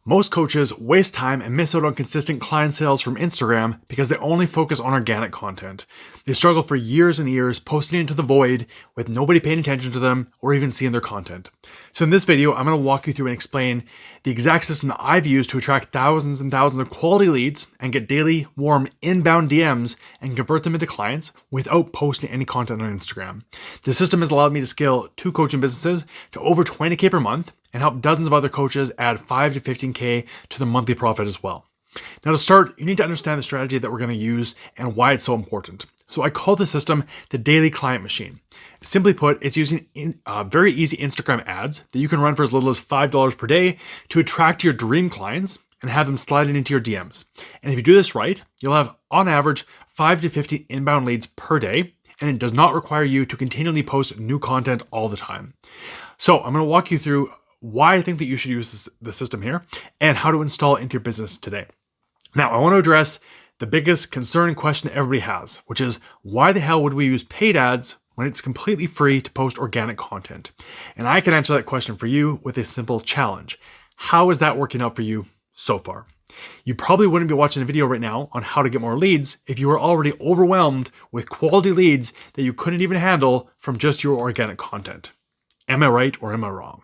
Most coaches waste time and miss out on consistent client sales from Instagram because they only focus on organic content. They struggle for years and years posting into the void with nobody paying attention to them or even seeing their content. So in this video, I'm going to walk you through and explain the exact system that I've used to attract thousands and thousands of quality leads and get daily warm inbound DMs and convert them into clients without posting any content on Instagram. The system has allowed me to scale 2 coaching businesses to over $20K per month and help dozens of other coaches add 5 to 15K to their monthly profit as well. Now to start, you need to understand the strategy that we're going to use and why it's so important. So I call the system the Daily Client Machine. Simply put, it's using very easy Instagram ads that you can run for as little as $5 per day to attract your dream clients and have them sliding into your DMs. And if you do this right, you'll have on average 5 to 50 inbound leads per day, and it does not require you to continually post new content all the time. So I'm going to walk you through why I think that you should use the system here and how to install it into your business today. Now, I want to address the biggest concern and question that everybody has, which is why the hell would we use paid ads when it's completely free to post organic content? And I can answer that question for you with a simple challenge. How is that working out for you so far? You probably wouldn't be watching a video right now on how to get more leads if you were already overwhelmed with quality leads that you couldn't even handle from just your organic content. Am I right or am I wrong?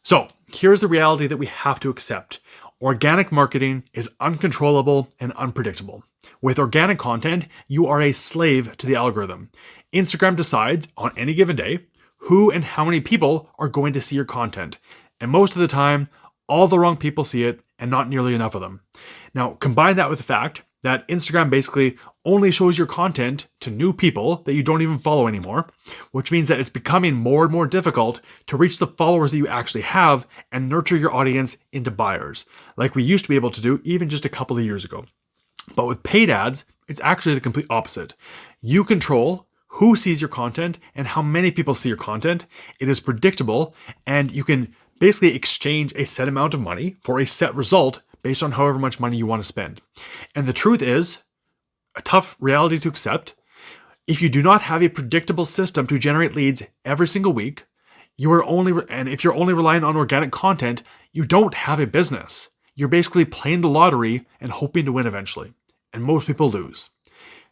So here's the reality that we have to accept. Organic marketing is uncontrollable and unpredictable. With organic content, you are a slave to the algorithm. Instagram decides on any given day who and how many people are going to see your content. And most of the time, all the wrong people see it and not nearly enough of them. Now, combine that with the fact that Instagram basically only shows your content to new people that you don't even follow anymore, which means that it's becoming more and more difficult to reach the followers that you actually have and nurture your audience into buyers, like we used to be able to do even just a couple of years ago. But with paid ads, it's actually the complete opposite. You control who sees your content and how many people see your content. It is predictable, and you can basically exchange a set amount of money for a set result based on however much money you want to spend. And the truth is, a tough reality to accept, if you do not have a predictable system to generate leads every single week, if you're only relying on organic content, you don't have a business. You're basically playing the lottery and hoping to win eventually. And most people lose.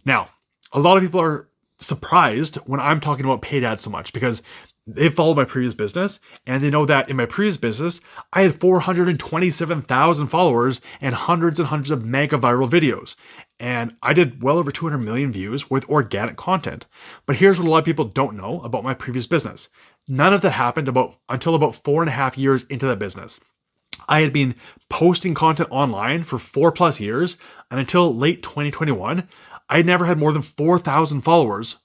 Now, a lot of people are surprised when I'm talking about paid ads so much because they followed my previous business and they know that in my previous business, I had 427,000 followers and hundreds of mega viral videos. And I did well over 200 million views with organic content. But here's what a lot of people don't know about my previous business. None of that happened until about 4.5 years into that business. I had been posting content online for 4+ years, and until late 2021, I had never had more than 4,000 followers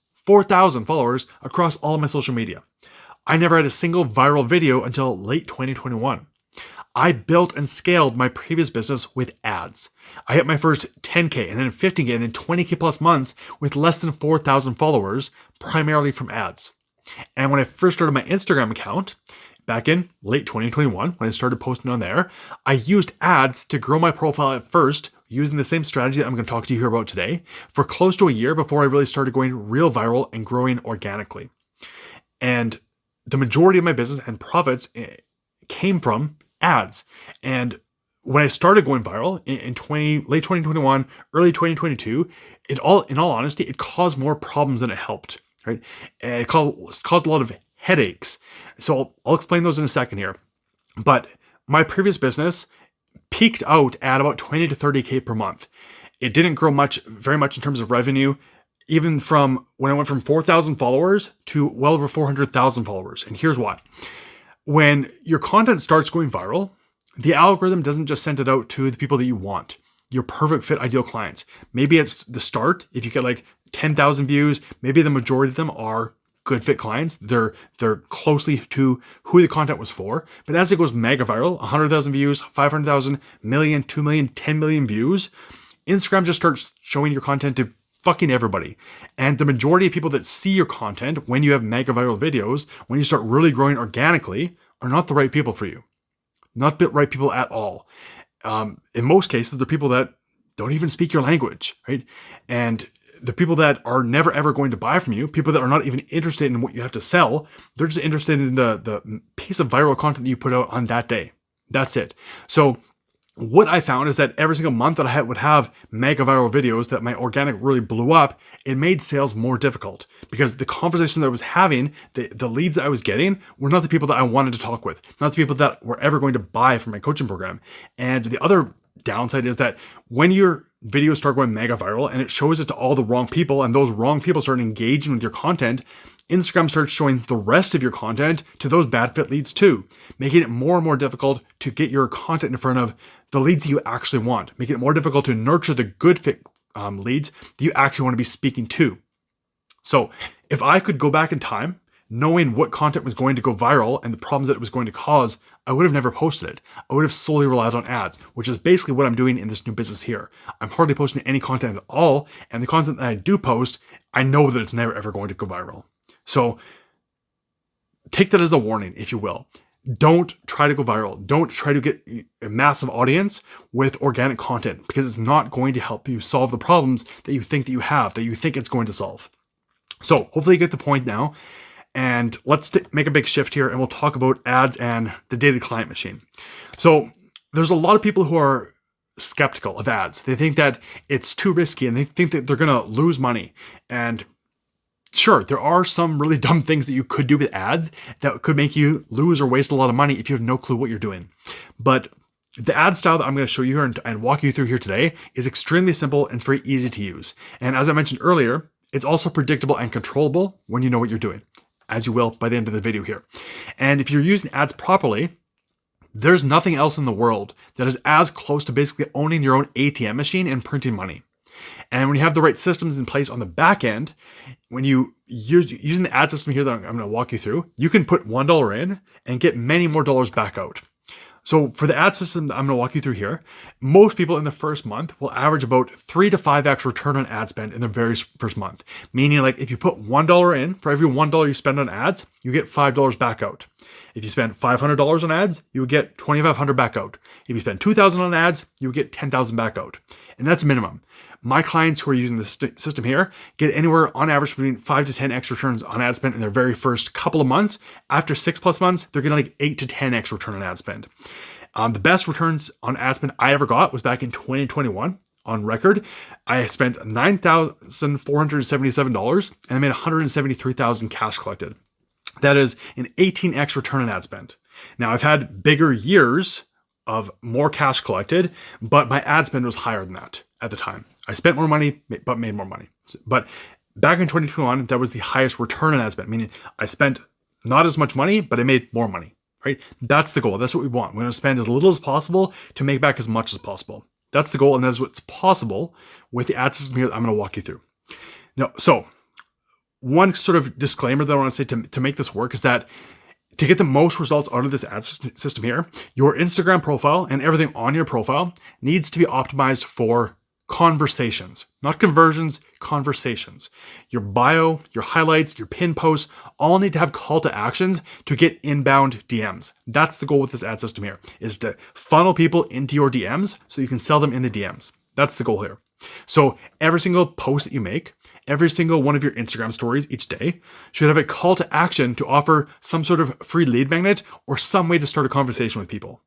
across all of my social media. I never had a single viral video until late 2021. I built and scaled my previous business with ads. I hit my first 10K and then 15K and then 20K plus months with less than 4,000 followers, primarily from ads. And when I first started my Instagram account, back in late 2021, when I started posting on there, I used ads to grow my profile at first, using the same strategy that I'm going to talk to you here about today, for close to a year before I really started going real viral and growing organically. And the majority of my business and profits came from ads. And when I started going viral in late 2021, early 2022, in all honesty, it caused more problems than it helped. Right? And it caused a lot of headaches. So I'll explain those in a second here. But my previous business peaked out at about 20 to 30K per month. It didn't grow very much in terms of revenue, even from when I went from 4,000 followers to well over 400,000 followers. And here's why. When your content starts going viral, the algorithm doesn't just send it out to the people that you want, your perfect fit ideal clients. Maybe at the start, if you get like 10,000 views, maybe the majority of them are good fit clients. They're closely to who the content was for. But as it goes mega viral, 100,000 views, 500,000, million, 2 million, 10 million views, Instagram just starts showing your content to fucking everybody. And the majority of people that see your content when you have mega viral videos, when you start really growing organically, are not the right people for you. Not the right people at all. In most cases, they're people that don't even speak your language, right? And the people that are never ever going to buy from you, people that are not even interested in what you have to sell, they're just interested in the piece of viral content that you put out on that day. That's it. So what I found is that every single month that I would have mega viral videos that my organic really blew up, it made sales more difficult because the conversations I was having, the leads that I was getting were not the people that I wanted to talk with, not the people that were ever going to buy from my coaching program. And the other downside is that when your videos start going mega viral and it shows it to all the wrong people and those wrong people start engaging with your content, Instagram starts showing the rest of your content to those bad fit leads too, making it more and more difficult to get your content in front of the leads that you actually want, making it more difficult to nurture the good fit leads that you actually want to be speaking to. So if I could go back in time, knowing what content was going to go viral and the problems that it was going to cause, I would have never posted it. I would have solely relied on ads, which is basically what I'm doing in this new business here. I'm hardly posting any content at all, and the content that I do post, I know that it's never ever going to go viral. So take that as a warning, if you will. Don't try to go viral. Don't try to get a massive audience with organic content because it's not going to help you solve the problems that you think that you have, that you think it's going to solve. So hopefully you get the point now. And let's make a big shift here and we'll talk about ads and the daily client machine. So there's a lot of people who are skeptical of ads. They think that it's too risky and they think that they're going to lose money. And sure, there are some really dumb things that you could do with ads that could make you lose or waste a lot of money if you have no clue what you're doing. But the ad style that I'm going to show you here and walk you through here today is extremely simple and very easy to use. And as I mentioned earlier, it's also predictable and controllable when you know what you're doing, as you will by the end of the video here. And if you're using ads properly, there's nothing else in the world that is as close to basically owning your own ATM machine and printing money. And when you have the right systems in place on the back end, when you using the ad system here that I'm going to walk you through, you can put $1 in and get many more dollars back out. So for the ad system that I'm going to walk you through here, most people in the first month will average about 3 to 5x return on ad spend in the very first month. Meaning like if you put $1 in, for every $1 you spend on ads, you get $5 back out. If you spend $500 on ads, you would get $2,500 back out. If you spend $2,000 on ads, you would get $10,000 back out. And that's minimum. My clients who are using this system here get anywhere on average between 5 to 10x returns on ad spend in their very first couple of months. After 6+ months, they're getting like 8 to 10x return on ad spend. The best returns on ad spend I ever got was back in 2021 on record. I spent $9,477 and I made $173,000 cash collected. That is an 18x return on ad spend. Now I've had bigger years of more cash collected, but my ad spend was higher than that at the time. I spent more money, but made more money. But back in 2021, that was the highest return on ad spend, meaning I spent not as much money, but I made more money, right? That's the goal. That's what we want. We want to spend as little as possible to make back as much as possible. That's the goal, and that's what's possible with the ad system here that I'm going to walk you through. Now, so one sort of disclaimer that I want to say to make this work is that to get the most results out of this ad system here, your Instagram profile and everything on your profile needs to be optimized for conversations, not conversions, conversations. Your bio, your highlights, your pin posts all need to have call to actions to get inbound DMs. That's the goal with this ad system here, is to funnel people into your DMs so you can sell them in the DMs. That's the goal here. So every single post that you make, every single one of your Instagram stories each day should have a call to action to offer some sort of free lead magnet or some way to start a conversation with people.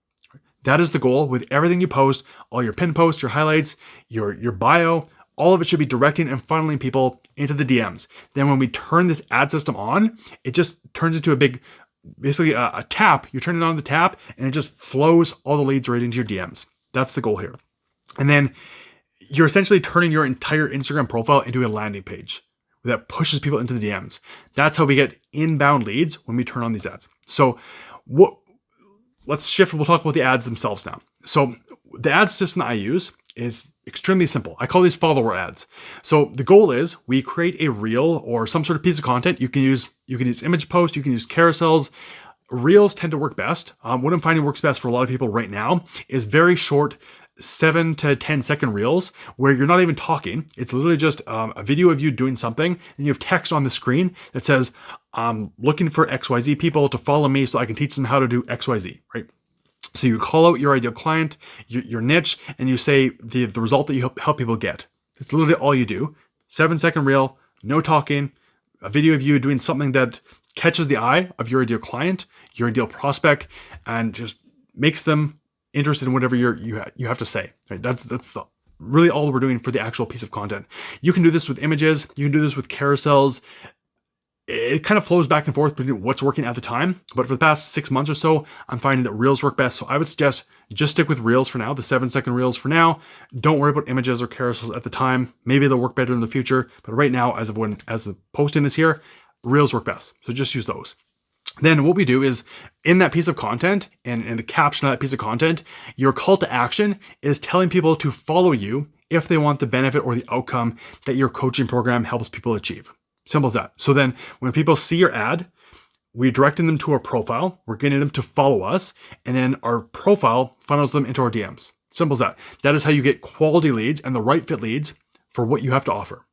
That is the goal with everything you post, all your pin posts, your highlights, your bio, all of it should be directing and funneling people into the DMs. Then when we turn this ad system on, it just turns into basically a tap. You're turning on the tap and it just flows all the leads right into your DMs. That's the goal here. And then you're essentially turning your entire Instagram profile into a landing page that pushes people into the DMs. That's how we get inbound leads when we turn on these ads. So let's shift. We'll talk about the ads themselves now. So the ad system I use is extremely simple. I call these follower ads. So the goal is we create a reel or some sort of piece of content. You can use image posts, you can use carousels. Reels tend to work best. What I'm finding works best for a lot of people right now is very short 7 to 10 second reels where you're not even talking. It's literally just a video of you doing something and you have text on the screen that says, I'm looking for XYZ people to follow me so I can teach them how to do XYZ, right? So you call out your ideal client, your niche, and you say the result that you help people get. It's literally all you do. 7 second reel, no talking, a video of you doing something that catches the eye of your ideal client, your ideal prospect, and just makes them interested in whatever you have to say. Right? That's really all we're doing for the actual piece of content. You can do this with images. You can do this with carousels. It kind of flows back and forth between what's working at the time. But for the past 6 months or so, I'm finding that Reels work best. So I would suggest just stick with Reels for now, the 7-second Reels for now. Don't worry about images or carousels at the time. Maybe they'll work better in the future. But right now, as of posting this here, Reels work best. So just use those. Then what we do is in that piece of content and in the caption of that piece of content, your call to action is telling people to follow you if they want the benefit or the outcome that your coaching program helps people achieve. Simple as that. So then when people see your ad, we're directing them to our profile, we're getting them to follow us, and then our profile funnels them into our DMs. Simple as that. That is how you get quality leads and the right fit leads for what you have to offer.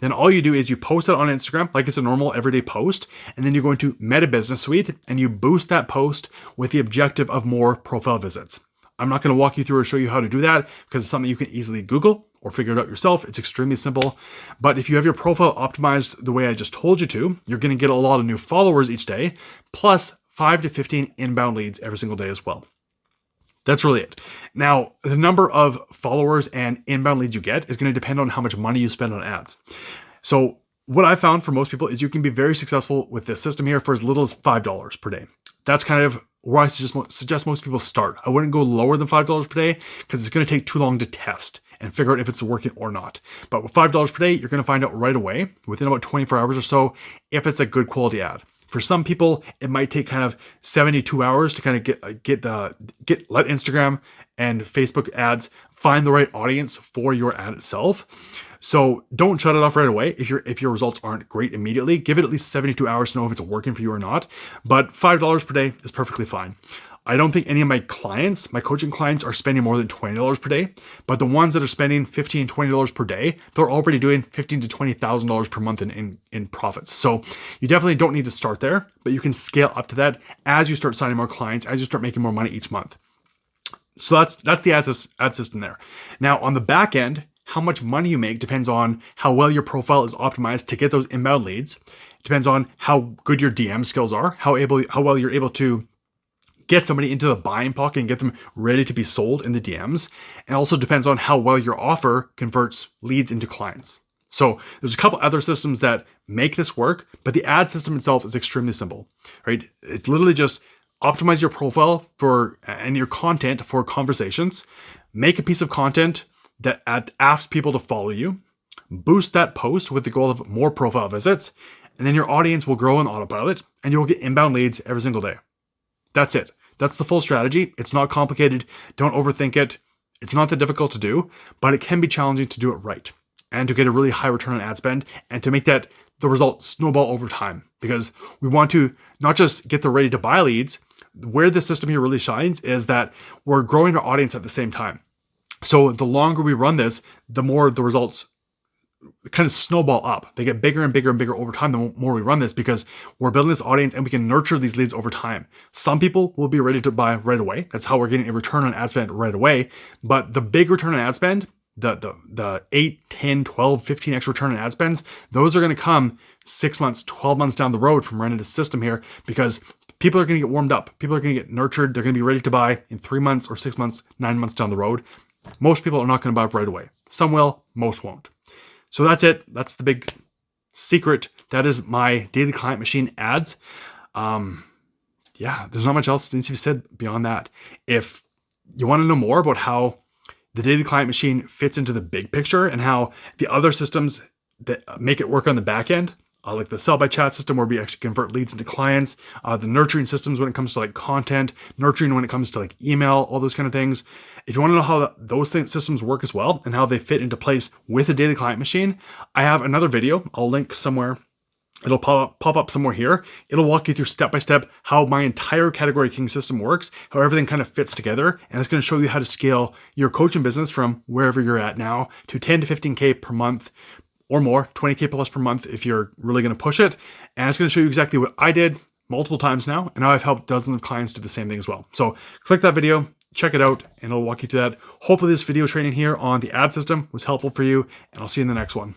Then all you do is you post it on Instagram like it's a normal everyday post, and then you go into Meta Business Suite and you boost that post with the objective of more profile visits. I'm not going to walk you through or show you how to do that because it's something you can easily Google or figure it out yourself. It's extremely simple. But if you have your profile optimized the way I just told you to, you're going to get a lot of new followers each day, plus 5 to 15 inbound leads every single day as well. That's really it. Now, the number of followers and inbound leads you get is going to depend on how much money you spend on ads. So what I found for most people is you can be very successful with this system here for as little as $5 per day. That's kind of where I suggest most people start. I wouldn't go lower than $5 per day because it's going to take too long to test and figure out if it's working or not. But with $5 per day, you're going to find out right away, within about 24 hours or so, if it's a good quality ad. For some people, it might take kind of 72 hours to kind of let Instagram and Facebook ads find the right audience for your ad itself. So don't shut it off right away. If your results aren't great immediately, give it at least 72 hours to know if it's working for you or not. But $5 per day is perfectly fine. I don't think any of my clients, my coaching clients, are spending more than $20 per day. But the ones that are spending $15, $20 per day, they're already doing $15,000 to $20,000 per month in profits. So you definitely don't need to start there, but you can scale up to that as you start signing more clients, as you start making more money each month. So that's the ad system there. Now on the back end, how much money you make depends on how well your profile is optimized to get those inbound leads. It depends on how good your DM skills are, how well you're able to get somebody into the buying pocket and get them ready to be sold in the DMs. And also depends on how well your offer converts leads into clients. So there's a couple other systems that make this work, but the ad system itself is extremely simple, right? It's literally just optimize your profile and your content for conversations, make a piece of content that asks people to follow you, boost that post with the goal of more profile visits, and then your audience will grow on autopilot and you'll get inbound leads every single day. That's it. That's the full strategy. It's not complicated. Don't overthink it. It's not that difficult to do, but it can be challenging to do it right and to get a really high return on ad spend and to make that the result snowball over time, because we want to not just get the ready to buy leads. Where the system here really shines is that we're growing our audience at the same time. So the longer we run this, the more the results kind of snowball up. They get bigger and bigger and bigger over time the more we run this, because we're building this audience and we can nurture these leads over time. Some people will be ready to buy right away. That's how we're getting a return on ad spend right away. But the big return on ad spend, the 8, 10, 12, 15x return on ad spends, those are going to come 6 months, 12 months down the road from running the system here, because people are going to get warmed up. People are going to get nurtured. They're going to be ready to buy in 3 months or 6 months, 9 months down the road. Most people are not going to buy right away. Some will, most won't. So that's it. That's the big secret. That is my daily client machine ads. There's not much else that needs to be said beyond that. If you want to know more about how the daily client machine fits into the big picture and how the other systems that make it work on the back end, like the sell by chat system where we actually convert leads into clients, the nurturing systems when it comes to like content, nurturing when it comes to like email, all those kind of things. If you want to know how those systems work as well and how they fit into place with a daily client machine, I have another video. I'll link somewhere. It'll pop up somewhere here. It'll walk you through step by step how my entire Category King system works, how everything kind of fits together. And it's going to show you how to scale your coaching business from wherever you're at now to 10 to 15K per month or more, 20K plus per month if you're really going to push it. And it's going to show you exactly what I did multiple times now. And now I've helped dozens of clients do the same thing as well. So click that video, check it out, and it'll walk you through that. Hopefully this video training here on the ad system was helpful for you, and I'll see you in the next one.